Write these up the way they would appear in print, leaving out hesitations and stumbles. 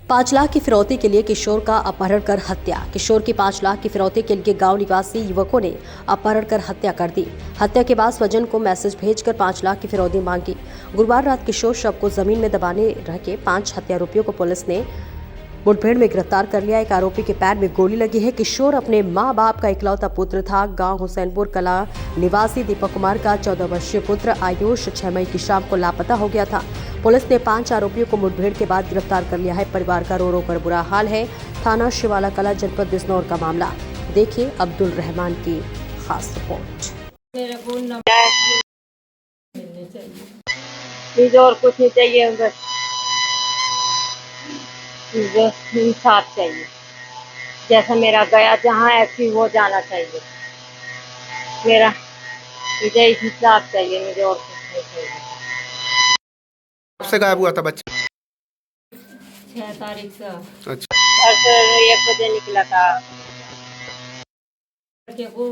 5 लाख की फिरौती के लिए किशोर का अपहरण कर हत्या। किशोर की 5 लाख की फिरौती के लिए गांव निवासी युवकों ने अपहरण कर हत्या कर दी। हत्या के बाद स्वजन को मैसेज भेजकर 5 लाख की फिरौती मांगी। गुरुवार रात किशोर शव को जमीन में दबाने रखे 5 हत्यारोपियों को पुलिस ने मुठभेड़ में गिरफ्तार कर लिया। एक आरोपी के पैर में गोली लगी है। किशोर अपने मां बाप का इकलौता पुत्र था। गांव हुसैनपुर कला निवासी दीपक कुमार का 14 वर्षीय पुत्र आयुष 6 मई की शाम को लापता हो गया था। पुलिस ने 5 आरोपियों को मुठभेड़ के बाद गिरफ्तार कर लिया है। परिवार का रो रो कर बुरा हाल है। थाना शिवाला कला जनपद बिजनौर का मामला। देखिए अब्दुल रहमान की खास रिपोर्ट। और कुछ नहीं चाहिए, बस इंसाफ चाहिए। जैसा मेरा गया जहाँ ऐसी वो जाना चाहिए। मेरा मुझे इंसाफ चाहिए, मुझे और कुछ नहीं चाहिए। कब से गायब हुआ था बच्चा? 6 तारीख से। अच्छा, घर से 1 बजे निकला था। लड़के को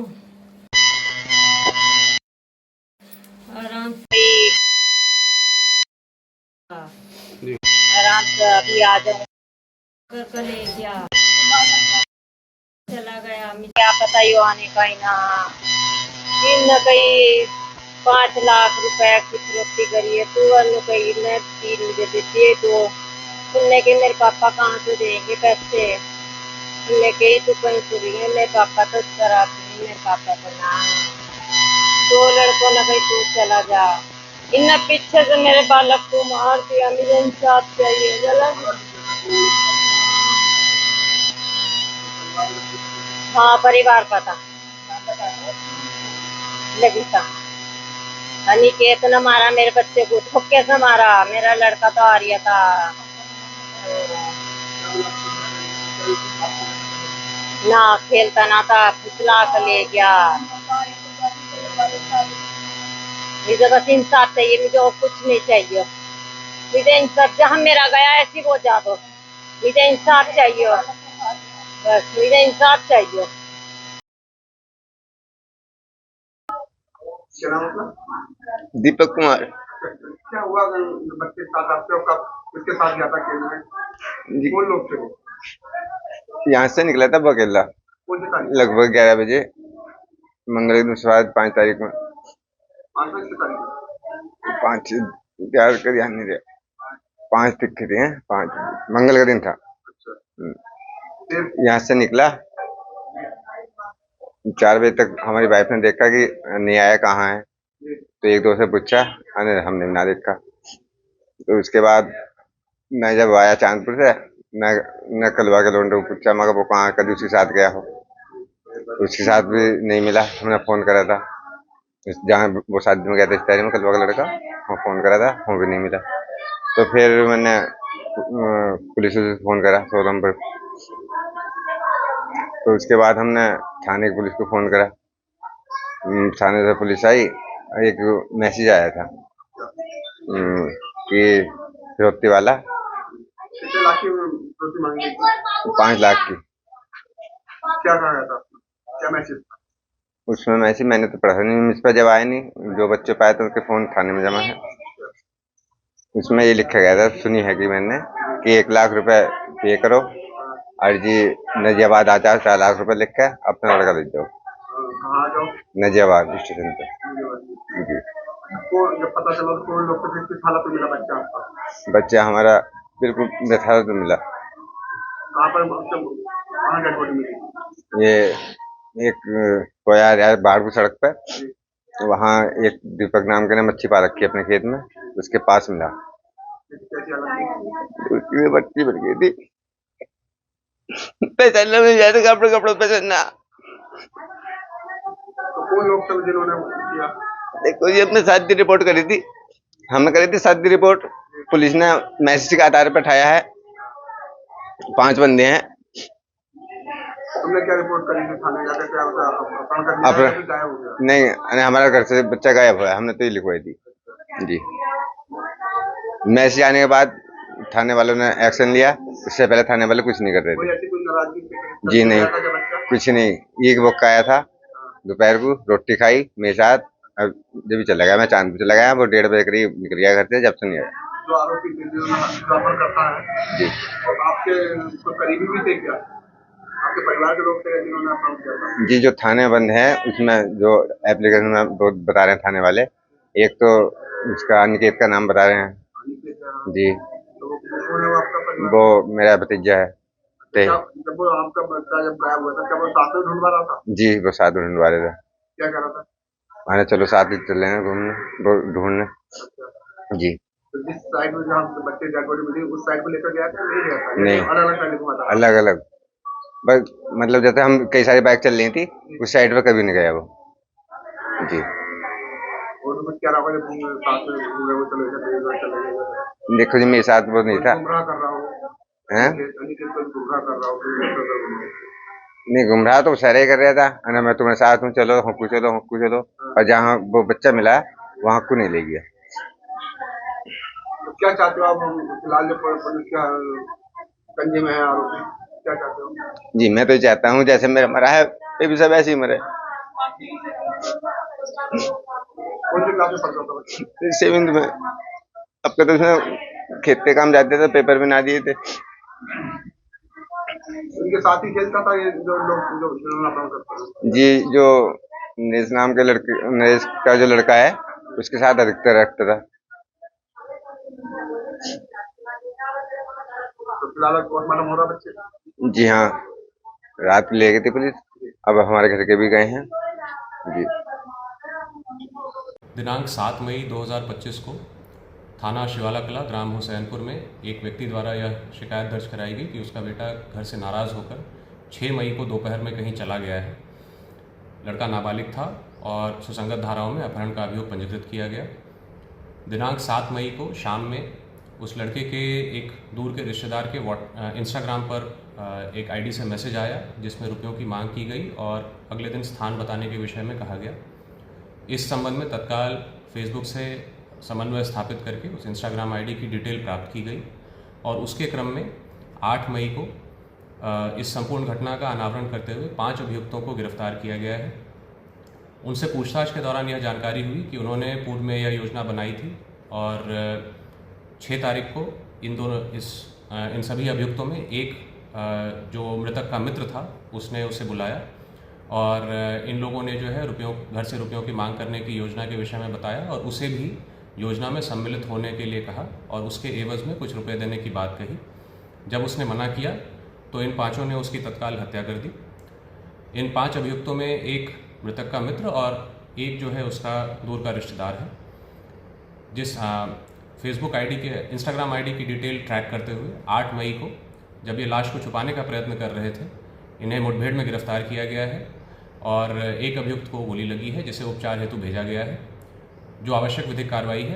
आराम से जी। अभी आ जाऊँ कर ले गया, चला गया। मुझे क्या पता ही आने का ही ना। इन कहीं 5 लाख रुपए की फिरौती करी है। तू कहीं मैं 3 मुझे देती है तो सुनने के मेरे पापा कहाँ से देंगे पैसे। लेके ही तो कहीं सुनिए मेरे पापा तो शराब नहीं, मेरे पापा को ना 2 लड़कों ने कहीं तू चला जा। इन पीछे से मेरे बालक को मार दिया। मुझे इंसाफ चाहिए। हाँ, परिवार का था लगिता। अनिकेत ने मारा मेरे बच्चे को, ठोके से मारा। मेरा लड़का तो आ रहा था ना, खेलता ना था, फुसला कर ले गया। मुझे बस इंसाफ चाहिए, मुझे और कुछ नहीं चाहिए। मुझे इंसाफ जहाँ मेरा गया ऐसी वो जा दो। मुझे इंसाफ चाहिए, बस मुझे इंसाफ चाहिए। क्या नाम आपका? दीपक कुमार। क्या हुआ बच्चे के साथ? आपके कब किसके साथ गया था खेलने? जी, कौन लोग थे वो? यहाँ से निकला था बकेला कौन सी तारीख? लगभग 11 बजे मंगल के दिन 5 तारीख में। 5 में 6 तारीख 5 11 का ध्यान नहीं रहा, 5 तिक्के थे, 5 मंगल का दिन था। अच्छा, फिर यहाँ से निकला 4 बजे तक हमारी वाइफ ने देखा कि नहीं आया, कहाँ है, तो एक दो से पूछा, हमने ना देखा। तो उसके बाद मैं जब आया चांदपुर से, मैं कलवा के लोंडे को पूछा, मगर वो कहाँ, कभी उसके साथ गया हो। उसके साथ भी नहीं मिला। हमने फोन करा था जहाँ वो शादी में गया था, इस तारीख में, कलवा का लड़का, वहाँ फोन करा था, वो भी नहीं मिला। तो फिर मैंने पुलिस को फोन करा 100 नंबर। तो उसके बाद हमने थाने की पुलिस को फोन करा। थाने से पुलिस आई, एक मैसेज आया था कि फिरौती वाला कितने लाख की फिरौती मांगी थी? 5 लाख की। क्या कहा गया था? क्या मैसेज था? उसमें मैसेज मैंने तो पढ़ा नहीं, मुझ पर जब आया नहीं, जो बच्चे पाए थे उनके फोन थाने में जमा है। उसमें ये लिखा गया था, सुनी है कि मैंने, कि 1 लाख रुपए पे करो और जी नजियाबाद आ जाओ, 4 लाख रुपए लिख के अपना लड़का ले जाओ कहाँ जाओ? नजियाबाद स्टेशन पे। जी, आपको जब पता चला तो कौन लोग थे? किस हालत में मिला बच्चा आपका? बच्चा हमारा बिल्कुल बेहालत में मिला। कहाँ पर कहाँ डेड बॉडी मिली? ये एक कोयार यार बाड़ू सड़क पे, वहाँ एक दीपक नाम के ने मच्छी पा रखी है अपने खेत में, उसके पास मिला। कैसी हालत थी? उसकी बच्ची बन गई थी, पहचानना मिल जाए तो कपड़ों पहचानना। तो कौन लोग थे जिन्होंने किया? देखो, ये अपने शादी रिपोर्ट करी थी, हमने करी थी शादी रिपोर्ट। पुलिस ने मैसेज के आधार पर उठाया है, 5 बंदे हैं। तुमने क्या रिपोर्ट करी थी थाने जाकर? क्या होता अपहरण कर लिया या फिर गायब हो गया? नहीं, हमारे घर से बच्चा गायब हुआ है, हमने तो ये लिखवाई थी जी। मैसेज आने के बाद थाने वालों ने एक्शन लिया, उससे पहले थाने वाले कुछ नहीं कर रहे कोई थे ऐसी कोई नाराजगी जी। नहीं, था जब बच्चा? कुछ नहीं। एक वक्त आया था दोपहर को, रोटी खाई मेरे साथ, अब जब भी चला गया, मैं चांदपुर चला गया, वो 1:30 बजे करीब निकल गया घर से, जब से नहीं आया। जो आरोपी थे जो अपहरण करता है जी तो आपके कोई करीबी भी थे क्या? आपके परिवार के लोग थे जिन्होंने अपहरण किया था? जी, जो थाने बंद है उसमें जो एप्लीकेशन में दो बता रहे हैं थाने वाले, एक तो उसका अनिकेत का नाम बता रहे हैं अनिकेत, जी, तो वो कौन है वो आपका परिवार? वो मेरा भतीजा है। ते जब वो आपका बच्चा जब गायब हुआ था क्या वो साथ में ढूंढवा रहा था? जी, वो साथ में ढूंढवा रहे थे। क्या कह रहा था? मैंने चलो साथ ही चले हैं घूमने, वो ढूंढने। अच्छा, जी तो जिस साइड में जहाँ बच्चे डेड बॉडी मिली उस साइड को लेकर गया था नहीं गया था? नहीं, अलग अलग साइड घुमा था? अलग अलग, बस मतलब जैसे हम कई सारी बाइक चल रही थी उस साइड पे कभी नहीं गया वो। जी और तो कुछ कह रहा होगा जब साथ में घूम रहे हो चले गए देखो जी, मेरे साथ वो नहीं था गुमराह कर रहा हो हैं, अनिकेत को गुमराह कर रहा हो नहीं गुमराह तो सारे ही कर रहा था, अरे मैं तुम्हारे साथ हूँ, चलो हक्कू चलो हक्कू चलो, और जहाँ वो बच्चा मिला वहाँ हक्कू नहीं ले गया। तो क्या चाहते हो आप फिलहाल जो पुलिस का कंजे में है आरोपी, क्या चाहते हो? जी मैं तो चाहता हूँ जैसे मेरा मरा है ये भी सब ऐसे ही मरे। कौन सी क्लास में पढ़ता था बच्चा? 7th में, अब तो उसने खेत पे काम जाते थे, पेपर भी ना दिए थे। उनके साथ ही खेलता था ये जो लोग जो जिन्होंने अपहरण करते हैं? जी जो नरेश नाम के लड़के, नरेश का जो लड़का है उसके साथ अधिकतर रखता था। तो फिलहाल पोस्टमार्टम हो रहा बच्चे? जी हाँ, रात ले गई थी पुलिस, अब हमारे घर के भी गए हैं जी। दिनांक 7 मई 2025 को थाना शिवाला कला ग्राम हुसैनपुर में एक व्यक्ति द्वारा यह शिकायत दर्ज कराई गई कि उसका बेटा घर से नाराज़ होकर 6 मई को दोपहर में कहीं चला गया है। लड़का नाबालिग था और सुसंगत धाराओं में अपहरण का अभियोग पंजीकृत किया गया। दिनांक 7 मई को शाम में उस लड़के के एक दूर के रिश्तेदार के इंस्टाग्राम पर एक आईडी से मैसेज आया जिसमें रुपयों की मांग की गई और अगले दिन स्थान बताने के विषय में कहा गया। इस संबंध में तत्काल फेसबुक से समन्वय स्थापित करके उस इंस्टाग्राम आईडी की डिटेल प्राप्त की गई और उसके क्रम में 8 मई को इस संपूर्ण घटना का अनावरण करते हुए 5 अभियुक्तों को गिरफ्तार किया गया है। उनसे पूछताछ के दौरान यह जानकारी हुई कि उन्होंने पूर्व में यह योजना बनाई थी और 6 तारीख को इन सभी अभियुक्तों में एक जो मृतक का मित्र था उसने उसे बुलाया और इन लोगों ने जो है घर से रुपयों की मांग करने की योजना के विषय में बताया और उसे भी योजना में सम्मिलित होने के लिए कहा और उसके एवज में कुछ रुपए देने की बात कही। जब उसने मना किया तो इन 5 ने उसकी तत्काल हत्या कर दी। इन 5 अभियुक्तों में एक मृतक का मित्र और एक जो है उसका दूर का रिश्तेदार है। जिस फेसबुक आईडी के इंस्टाग्राम आईडी की डिटेल ट्रैक करते हुए 8 मई को जब ये लाश को छुपाने का प्रयत्न कर रहे थे इन्हें मुठभेड़ में गिरफ्तार किया गया है और एक अभियुक्त को गोली लगी है जिसे उपचार हेतु भेजा गया है। जो आवश्यक विधिक कार्रवाई है